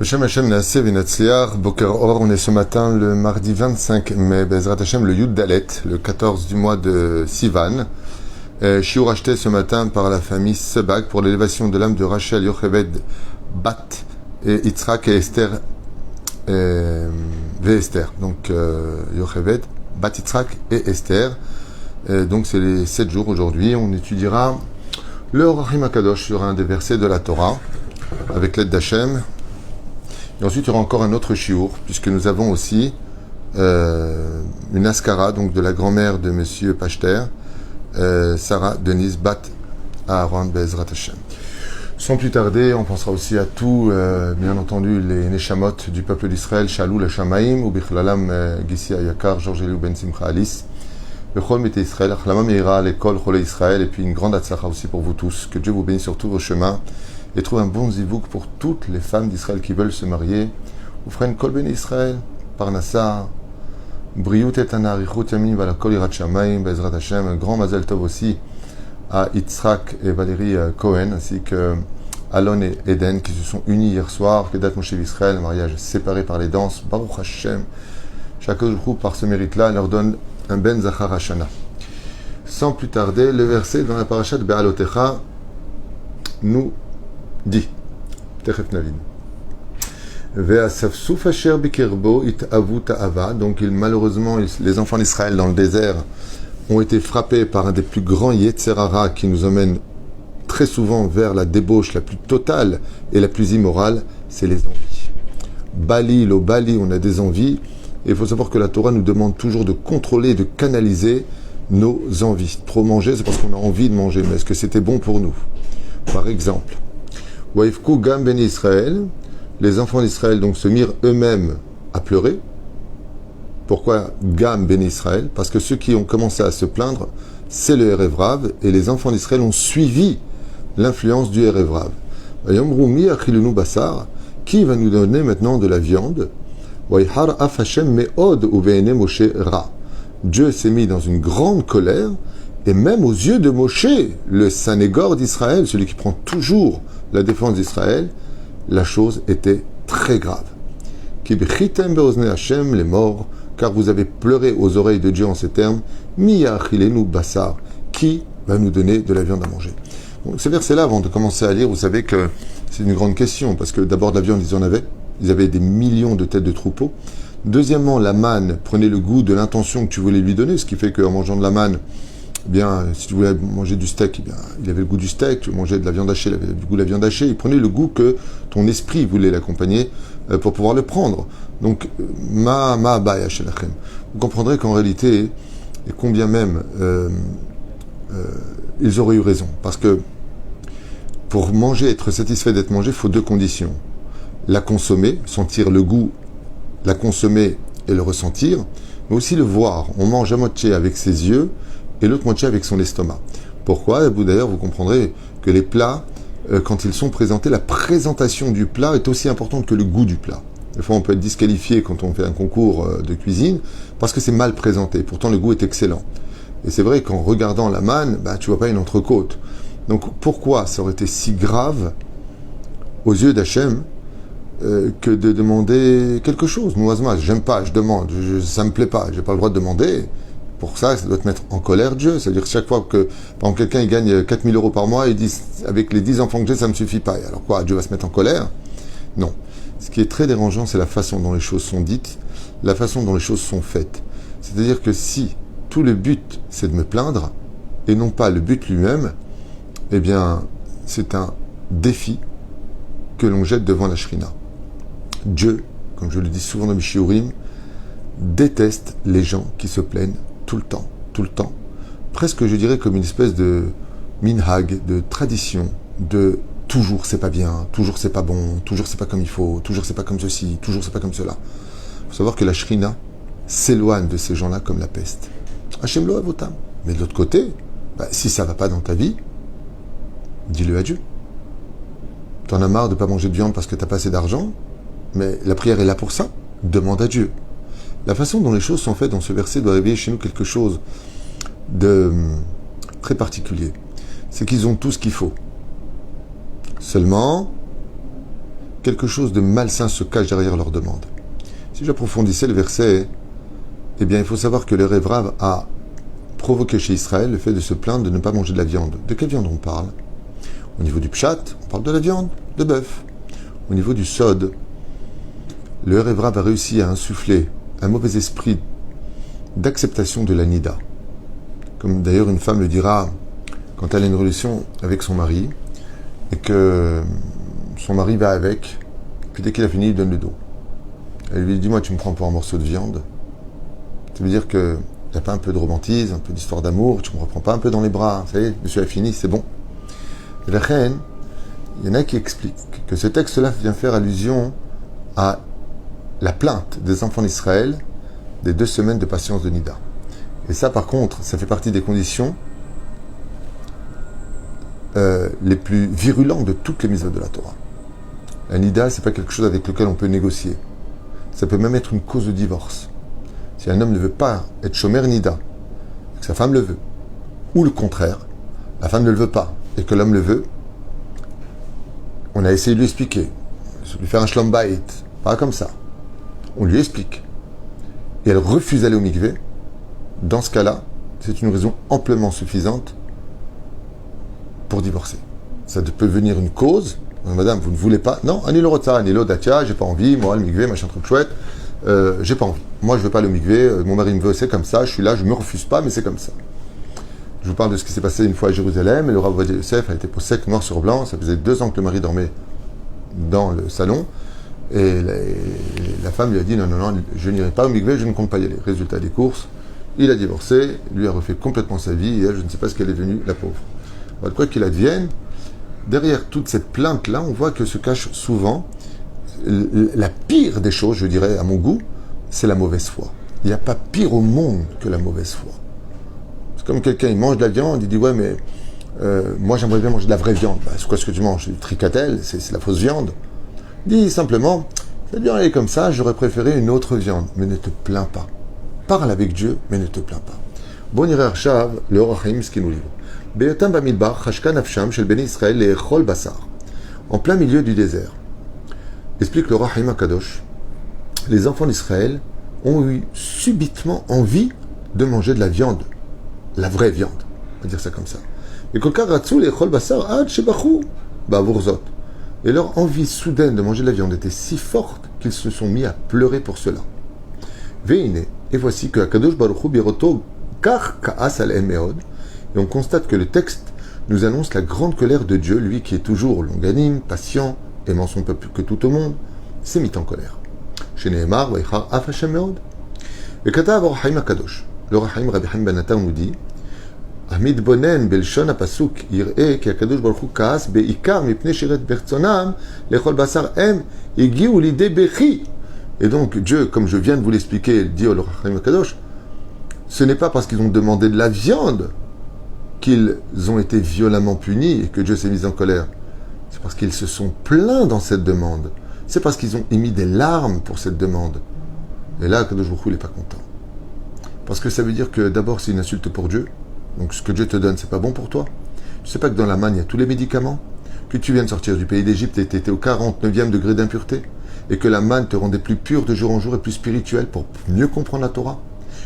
Beshem Hashem Naasev Venatzliar, Boker Or, on est ce matin le mardi 25 mai, Bezrat Hashem, le Yud Dalet, le 14 du mois de Sivan. Shiur acheté ce matin par la famille Sebag pour l'élévation de l'âme de Rachel, Yocheved, Bat, et Yitzhak et Esther, Esther. Donc Yocheved, Bat Yitzhak et Esther. Donc c'est les 7 jours aujourd'hui. On étudiera le Orachim HaKadosh sur un des versets de la Torah, avec l'aide d'Hachem. Et ensuite, il y aura encore un autre shiur, puisque nous avons aussi une askara, donc de la grand-mère de Monsieur Pachter, Sarah Denise Bat Aaron Bezrat Hashem. Sans plus tarder, on pensera aussi à tout, bien entendu, les Neshamot du peuple d'Israël, Shalou le Shamaim, ou Bichlalam Gissi Ayakar, Georges Eliou Ben Simcha Alice, Bechol Mete Israël, Achlama Meira, l'école Cholé Israël, et puis une grande atzlacha aussi pour vous tous. Que Dieu vous bénisse sur tous vos chemins. Et trouve un bon zivouk pour toutes les femmes d'Israël qui veulent se marier. Oufren Kol Ben Israël, Parnassa, Briut et Anarichut Yamin Vala Kol Irat Shamayim, Bezrat Hashem, un grand Mazel Tov aussi à Yitzhak et Valérie Cohen, ainsi que Alon et Eden qui se sont unis hier soir, Kedat Moshe Israël, un mariage séparé par les danses, Baruch Hashem, chaque jour par ce mérite-là leur donne un Ben Zachar Hashana. Sans plus tarder, le verset dans la parasha de Be'alotecha nous dit, Techef Navin. Ve'asafsuf asher bikerbo it'avu ta'ava. Donc malheureusement, les enfants d'Israël dans le désert ont été frappés par un des plus grands Yetzerara qui nous emmène très souvent vers la débauche la plus totale et la plus immorale, c'est les envies. Bali, lo Bali, on a des envies. Et il faut savoir que la Torah nous demande toujours de contrôler, de canaliser nos envies. Trop manger, c'est parce qu'on a envie de manger. Mais est-ce que c'était bon pour nous? Par exemple, Waifku Gam Ben Israël, les enfants d'Israël donc se mirent eux-mêmes à pleurer. Pourquoi Gam Ben Israël? Parce que ceux qui ont commencé à se plaindre, c'est le Erev Rav, et les enfants d'Israël ont suivi l'influence du Erev Rav. Yomrumi achilunu basar, qui va nous donner maintenant de la viande? Waihar af Hashem me'od uve'ene Moshe ra. Dieu s'est mis dans une grande colère, et même aux yeux de Moshe, le Sanégor d'Israël, celui qui prend toujours la défense d'Israël, la chose était très grave. Ki bechitem be'ozne Hashem les morts, car vous avez pleuré aux oreilles de Dieu en ces termes, mi ya'achilenu basar, qui va nous donner de la viande à manger. Donc ces versets-là, avant de commencer à lire, vous savez que c'est une grande question, parce que d'abord de la viande, ils avaient des millions de têtes de troupeaux. Deuxièmement, la manne prenait le goût de l'intention que tu voulais lui donner, ce qui fait qu'en mangeant de la manne, eh bien, si tu voulais manger du steak, eh bien, il avait le goût du steak. Tu mangeais de la viande hachée, il avait le goût de la viande hachée. Il prenait le goût que ton esprit voulait l'accompagner pour pouvoir le prendre. Donc, ma baya shelachem. Vous comprendrez qu'en réalité, et combien même ils auraient eu raison, parce que pour manger, être satisfait d'être mangé, il faut deux conditions. La consommer, sentir le goût, la consommer et le ressentir, mais aussi le voir. On mange à moitié avec ses yeux et l'autre moitié avec son estomac. Pourquoi? D'ailleurs, vous comprendrez que les plats, quand ils sont présentés, la présentation du plat est aussi importante que le goût du plat. Des fois, on peut être disqualifié quand on fait un concours de cuisine parce que c'est mal présenté. Pourtant, le goût est excellent. Et c'est vrai qu'en regardant la manne, tu vois pas une entrecôte. Donc, pourquoi ça aurait été si grave aux yeux d'Hachem que de demander quelque chose? Moi, j'aime pas, je demande, ça me plaît pas, j'ai pas le droit de demander. Pour ça doit te mettre en colère Dieu. C'est-à-dire chaque fois que, par exemple, quelqu'un il gagne 4 000 euros par mois, il dit avec les 10 enfants que j'ai, ça me suffit pas. Et alors quoi, Dieu va se mettre en colère? Non. Ce qui est très dérangeant, c'est la façon dont les choses sont dites, la façon dont les choses sont faites. C'est-à-dire que si tout le but c'est de me plaindre et non pas le but lui-même, eh bien, c'est un défi que l'on jette devant la Shrina. Dieu, comme je le dis souvent dans mes shiurim, déteste les gens qui se plaignent tout le temps, presque je dirais comme une espèce de minhag, de tradition, de toujours c'est pas bien, toujours c'est pas bon, toujours c'est pas comme il faut, toujours c'est pas comme ceci, toujours c'est pas comme cela. Il faut savoir que la Shrina s'éloigne de ces gens-là comme la peste. Hashem lo avotam. Mais de l'autre côté, si ça va pas dans ta vie, dis-le à Dieu. T'en as marre de pas manger de viande parce que t'as pas assez d'argent, mais la prière est là pour ça. Demande à Dieu. La façon dont les choses sont faites dans ce verset doit réveiller chez nous quelque chose de très particulier. C'est qu'ils ont tout ce qu'il faut. Seulement, quelque chose de malsain se cache derrière leur demande. Si j'approfondissais le verset, eh bien, il faut savoir que le Rév Rav a provoqué chez Israël le fait de se plaindre de ne pas manger de la viande. De quelle viande on parle? Au niveau du pshat, on parle de la viande de bœuf. Au niveau du sod, le Rév Rav a réussi à insuffler un mauvais esprit d'acceptation de la nida. Comme d'ailleurs une femme le dira quand elle a une relation avec son mari et que son mari va avec, puis dès qu'il a fini, il donne le dos. Elle lui dit, dis-moi, tu me prends pour un morceau de viande? Ça veut dire qu'il n'y a pas un peu de romantisme, un peu d'histoire d'amour, tu ne me reprends pas un peu dans les bras, ça y est, monsieur a fini, c'est bon. Et la reine, il y en a qui expliquent que ce texte-là vient faire allusion à la plainte des enfants d'Israël des 2 semaines de patience de Nida. Et ça, par contre, ça fait partie des conditions les plus virulentes de toutes les mitzvot de la Torah. La Nida, c'est pas quelque chose avec lequel on peut négocier. Ça peut même être une cause de divorce. Si un homme ne veut pas être shomer Nida, que sa femme le veut, ou le contraire, la femme ne le veut pas, et que l'homme le veut, on a essayé de lui expliquer, de lui faire un shlom bayit, pas comme ça. On lui explique. Et elle refuse d'aller au mikvé. Dans ce cas-là, c'est une raison amplement suffisante pour divorcer. Ça peut devenir une cause. Madame, vous ne voulez pas? Non, Anilo Rota, Anilo Datia, j'ai pas envie, moi, le mikvé, machin truc chouette, j'ai pas envie. Moi, je veux pas le mikvé, mon mari me veut, c'est comme ça, je suis là, je me refuse pas, mais c'est comme ça. Je vous parle de ce qui s'est passé une fois à Jérusalem, et le Rav Ovadia Yosef a été pour sec, noir sur blanc, ça faisait 2 ans que le mari dormait dans le salon, et la femme lui a dit, non, je n'irai pas au mikvé, je ne compte pas y aller. Résultat des courses, il a divorcé, lui a refait complètement sa vie, et elle, je ne sais pas ce qu'elle est devenue, la pauvre. Alors, quoi qu'il advienne, derrière toute cette plainte-là, on voit que se cache souvent la pire des choses, je dirais, à mon goût, c'est la mauvaise foi. Il n'y a pas pire au monde que la mauvaise foi. C'est comme quelqu'un, il mange de la viande, il dit, ouais, mais moi j'aimerais bien manger de la vraie viande. Bah, c'est quoi ce que tu manges? Du tricatelle, c'est la fausse viande. Dis simplement, cette viande elle est comme ça, j'aurais préféré une autre viande. Mais ne te plains pas. Parle avec Dieu, mais ne te plains pas. Bon, Nireh Arshav, le Or HaChaim, ce qu'il nous livre. Beyotam bamidbar, chashka nafsham, shel beni Israël, le'echol basar. En plein milieu du désert. Explique le Or HaChaim HaKadosh. Les enfants d'Israël ont eu subitement envie de manger de la viande. La vraie viande. On va dire ça comme ça. Et kolkar ratzou le'echol basar, ad shebachou, ba'avurzot. Et leur envie soudaine de manger de la viande était si forte qu'ils se sont mis à pleurer pour cela. Veine, et voici que HaKadosh Baruch Hu biroto kar ka'as al'em meod. Et on constate que le texte nous annonce la grande colère de Dieu, lui qui est toujours longanime, patient, aimant son peuple que tout au monde, s'est mis en colère. Chez Nehemar, Vaichar af Hashem meod. Et Katav Or HaChaim HaKadosh, le Or HaChaim Rabbi Chaim Ben Attar nous dit, Hamid bonen belshon apasuk yir'e ki HaKadosh Baruch Hu ka'as be'ikar mipnei shiret bertzonam lechol basar em igiu lidei bechi. Et donc Dieu, comme je viens de vous l'expliquer, dit au Or HaChaim HaKadosh, ce n'est pas parce qu'ils ont demandé de la viande qu'ils ont été violemment punis et que Dieu s'est mis en colère. C'est parce qu'ils se sont plaints dans cette demande. C'est parce qu'ils ont émis des larmes pour cette demande. Et là, Kadosh Baruch Hu n'est pas content. Parce que ça veut dire que d'abord, c'est une insulte pour Dieu. Donc ce que Dieu te donne, c'est pas bon pour toi. Tu sais pas que dans la manne, il y a tous les médicaments? Que tu viens de sortir du pays d'Égypte et tu étais au 49e degré d'impureté? Et que la manne te rendait plus pur de jour en jour et plus spirituel pour mieux comprendre la Torah?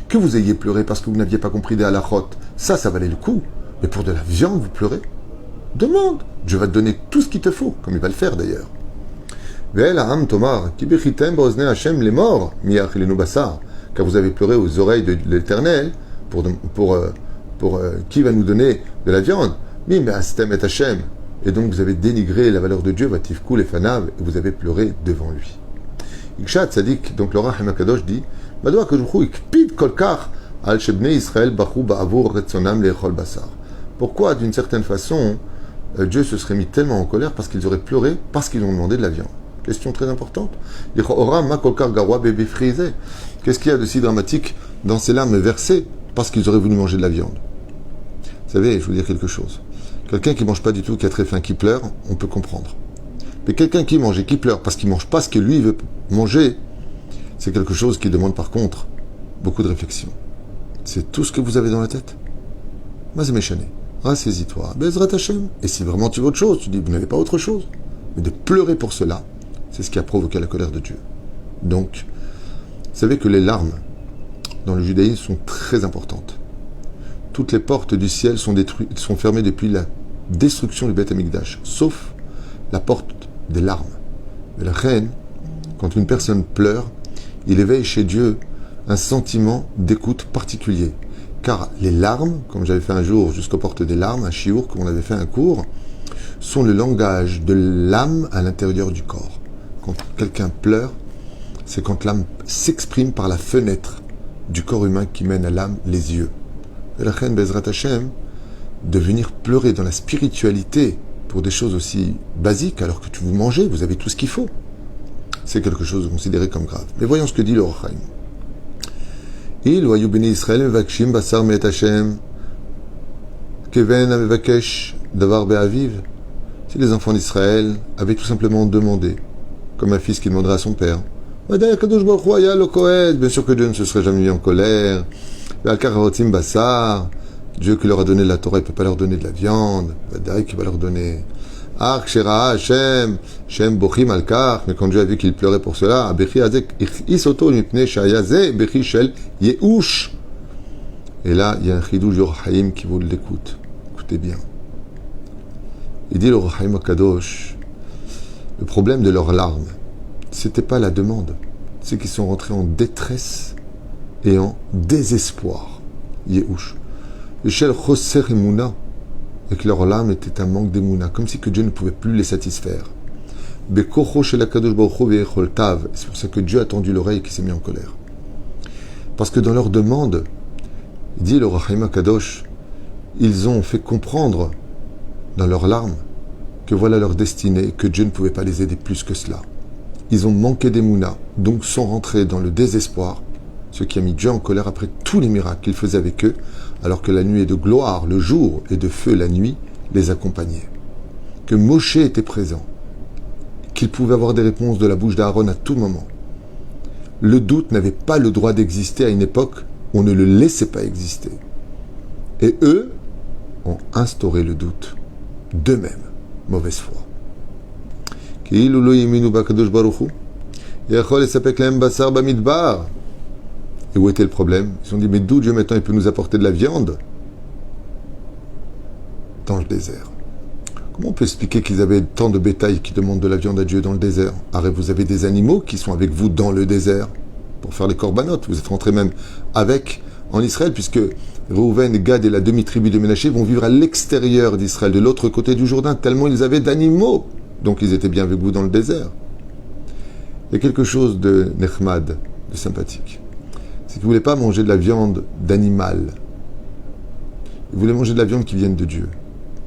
Que vous ayez pleuré parce que vous n'aviez pas compris des halachot, ça valait le coup. Mais pour de la viande, vous pleurez? Demande. Dieu va te donner tout ce qu'il te faut, comme il va le faire d'ailleurs. Car vous avez pleuré aux oreilles de l'Éternel pour qui va nous donner de la viande. Et donc vous avez dénigré la valeur de Dieu, et vous avez pleuré devant lui. Ikshat Tzadik, donc le Or HaChaim HaKadosh dit, pourquoi, d'une certaine façon, Dieu se serait mis tellement en colère parce qu'ils auraient pleuré, parce qu'ils ont demandé de la viande? Question très importante. Qu'est-ce qu'il y a de si dramatique dans ces larmes versées parce qu'ils auraient voulu manger de la viande? Vous savez, je vais vous dire quelque chose. Quelqu'un qui ne mange pas du tout, qui a très faim, qui pleure, on peut comprendre. Mais quelqu'un qui mange et qui pleure parce qu'il ne mange pas ce que lui veut manger, c'est quelque chose qui demande par contre beaucoup de réflexion. C'est tout ce que vous avez dans la tête? Mazéméchané. Rassaisis-toi, Bezrat Hashem. Et si vraiment tu veux autre chose, tu dis, vous n'avez pas autre chose. Mais de pleurer pour cela, C'est ce qui a provoqué la colère de Dieu. Donc, vous savez que les larmes, dans le judaïsme, sont très importantes. Toutes les portes du ciel sont fermées depuis la destruction du Beth Amikdash, sauf la porte des larmes. Et la reine, quand une personne pleure, il éveille chez Dieu un sentiment d'écoute particulier. Car les larmes, comme j'avais fait un jour jusqu'aux portes des larmes, un chiour, comme on avait fait un cours, sont le langage de l'âme à l'intérieur du corps. Quand quelqu'un pleure, c'est quand l'âme s'exprime par la fenêtre du corps humain qui mène à l'âme les yeux. Et la reine Bezrat Hashem, de venir pleurer dans la spiritualité pour des choses aussi basiques, alors que vous mangez, vous avez tout ce qu'il faut, c'est quelque chose de considéré comme grave. Mais voyons ce que dit le Or HaChaim. Il voyou béni Israël mevakshim basar me'et Hashem keven amevakesh davar be'aviv. Si les enfants d'Israël avaient tout simplement demandé, comme un fils qui demanderait à son père, bien sûr que Dieu ne se serait jamais mis en colère. Dieu qui leur a donné la Torah, il ne peut pas leur donner de la viande. Qui va leur donner. Mais quand Dieu a vu qu'il pleurait pour cela, et là, il y a un chidouj du Or HaChaim qui vaut de l'écoute. Écoutez bien. Il dit le Or HaChaim Kadosh, le problème de leurs larmes, c'était pas la demande, c'est qu'ils sont rentrés en détresse et en désespoir. Yehush. Shel Choser Emouna, et que leur larme était un manque d'émouna, comme si que Dieu ne pouvait plus les satisfaire. Bekocho Shel HaKadosh Baruch Hu Ve'echol Tav, c'est pour ça que Dieu a tendu l'oreille et qu'il s'est mis en colère. Parce que dans leur demande, dit le Or HaChaim Kadosh, ils ont fait comprendre dans leurs larmes que voilà leur destinée, que Dieu ne pouvait pas les aider plus que cela. Ils ont manqué d'émouna, donc sont rentrés dans le désespoir, ce qui a mis Dieu en colère après tous les miracles qu'il faisait avec eux, alors que la nuit est de gloire, le jour est de feu, la nuit les accompagnait. Que Moshe était présent, qu'il pouvait avoir des réponses de la bouche d'Aaron à tout moment. Le doute n'avait pas le droit d'exister à une époque où on ne le laissait pas exister. Et eux ont instauré le doute d'eux-mêmes. Mauvaise foi. Et où était le problème? Ils ont dit, mais d'où Dieu maintenant il peut nous apporter de la viande? Dans le désert. Comment on peut expliquer qu'ils avaient tant de bétail qui demandent de la viande à Dieu dans le désert? Arrête, vous avez des animaux qui sont avec vous dans le désert pour faire les corbanotes. Vous êtes rentrés même avec en Israël, puisque Reuven, Gad et la demi-tribu de Ménaché vont vivre à l'extérieur d'Israël, de l'autre côté du Jourdain, tellement ils avaient d'animaux. Donc ils étaient bien avec vous dans le désert. Il y a quelque chose de nechmad, de sympathique. C'est qu'ils ne voulaient pas manger de la viande d'animal. Ils voulaient manger de la viande qui vienne de Dieu.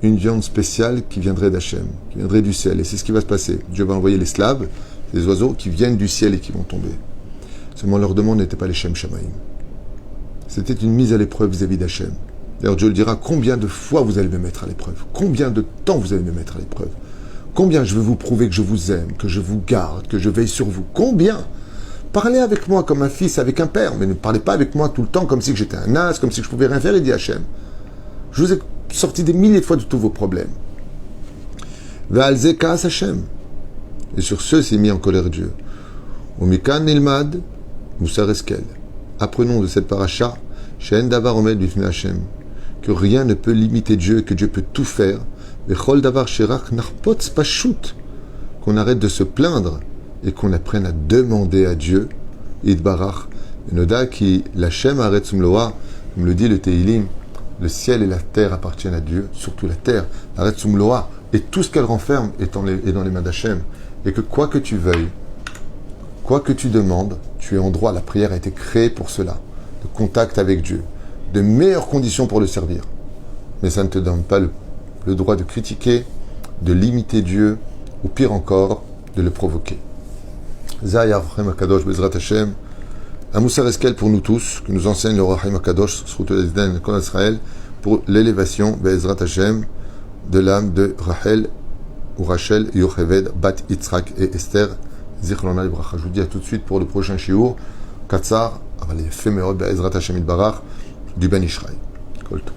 Une viande spéciale qui viendrait d'Hachem, qui viendrait du ciel. Et c'est ce qui va se passer. Dieu va envoyer les Slaves, les oiseaux qui viennent du ciel et qui vont tomber. Seulement leur demande n'était pas les Shem Shamaïm. C'était une mise à l'épreuve vis-à-vis d'Hachem. D'ailleurs, Dieu le dira, combien de fois vous allez me mettre à l'épreuve? Combien de temps vous allez me mettre à l'épreuve? Combien je vais vous prouver que je vous aime, que je vous garde, que je veille sur vous? Combien? Parlez avec moi comme un fils avec un père, mais ne parlez pas avec moi tout le temps comme si j'étais un as, comme si je pouvais rien faire, il dit Hachem. Je vous ai sorti des milliers de fois de tous vos problèmes. Ve'alze ka'as Hachem. Et sur ce s'est mis en colère Dieu. Umikan nilmad Moussar Eskel. Apprenons de cette paracha, She'en davar omed bifnei Hachem, que rien ne peut limiter Dieu, que Dieu peut tout faire. Vechol davar sherach narpotz pashut. Qu'on arrête de se plaindre et qu'on apprenne à demander à Dieu, Idbarach, Noda qui l'Hachem aretz umloa, comme le dit le Teilim, le ciel et la terre appartiennent à Dieu, surtout la terre, aretz umloa, et tout ce qu'elle renferme est dans les mains d'Hachem, et que quoi que tu veuilles, quoi que tu demandes, tu es en droit, la prière a été créée pour cela, de contact avec Dieu, de meilleures conditions pour le servir, mais ça ne te donne pas le droit de critiquer, de limiter Dieu, ou pire encore, de le provoquer. Zaya Rahim Akadosh Bezrat Hashem, un Moussar Eskel pour nous tous, que nous enseigne le Rahim Akadosh, Kol Israël, pour l'élévation Bezrat Hashem de l'âme de Rachel ou Rachel, Yocheved, Bat Yitzhak et Esther, Zichlona Libracha. Je vous dis à tout de suite pour le prochain shiur, Katsar, Aval Yefé Meod Bezrat Hashem Itbarach, du Ben Ishraï. Kol Tov.